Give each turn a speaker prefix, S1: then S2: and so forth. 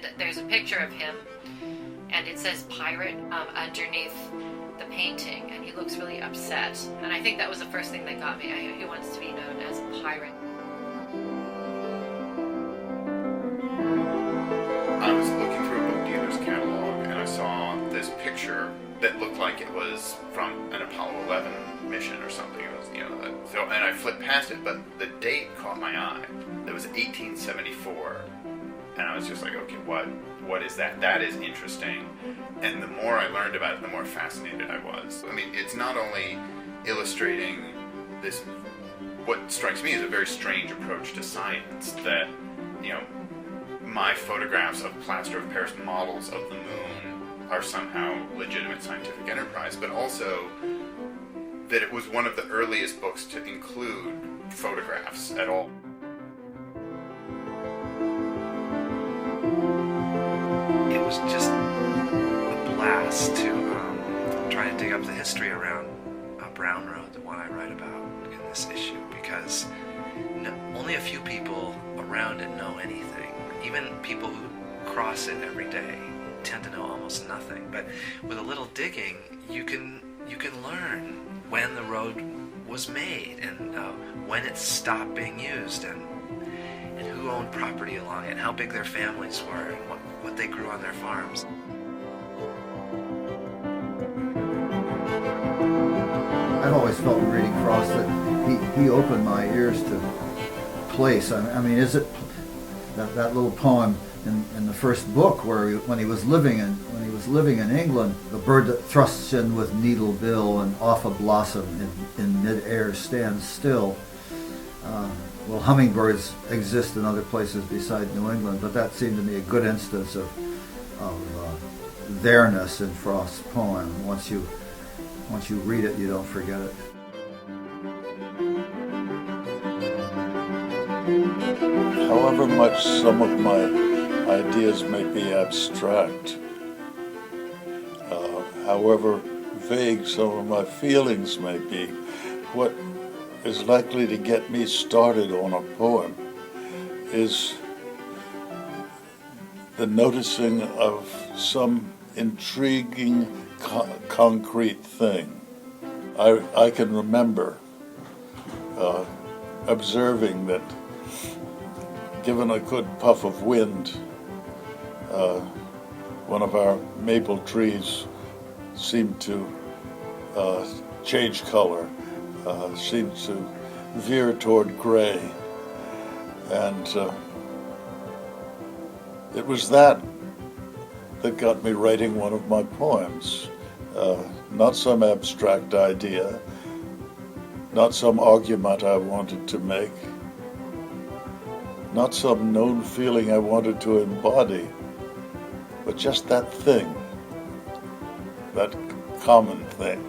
S1: and there's a picture of him, and it says pirate underneath the painting, and he looks really upset. And I think that was the first thing that got me. He wants to be known as a pirate.
S2: I was looking through a book dealer's catalog, and I saw this picture that looked like it was from an Apollo 11 mission or something. It was, so, and I flipped past it, but the date caught my eye. It was 1874, and I was just like, okay, what is that? That is interesting. And the more I learned about it, the more fascinated I was. I mean, it's not only illustrating this, what strikes me as a very strange approach to science, that, my photographs of plaster of Paris models of the moon are somehow legitimate scientific enterprise, but also that it was one of the earliest books to include photographs at all.
S3: It was just a blast to try and dig up the history around Brown Road, the one I write about in this issue, because only a few people around it know anything. Even people who cross it every day tend to know almost nothing. But with a little digging, you can learn when the road was made, and when it stopped being used, and who owned property along it, and how big their families were, and what they grew on their farms.
S4: I've always felt reading Frost that he opened my ears to place. I mean, is it that little poem in the first book where when he was living in England, the bird that thrusts in with needle bill and off a blossom in mid-air stands still. Well, hummingbirds exist in other places beside New England, but that seemed to me a good instance of there-ness in Frost's poem. Once you read it, you don't forget it.
S5: However much some of my ideas may be abstract, however vague some of my feelings may be, what is likely to get me started on a poem is the noticing of some intriguing concrete thing. I can remember observing that given a good puff of wind, one of our maple trees seemed to change color, seemed to veer toward gray. And it was that got me writing one of my poems. Not some abstract idea, not some argument I wanted to make, not some known feeling I wanted to embody, but just that thing, that common thing.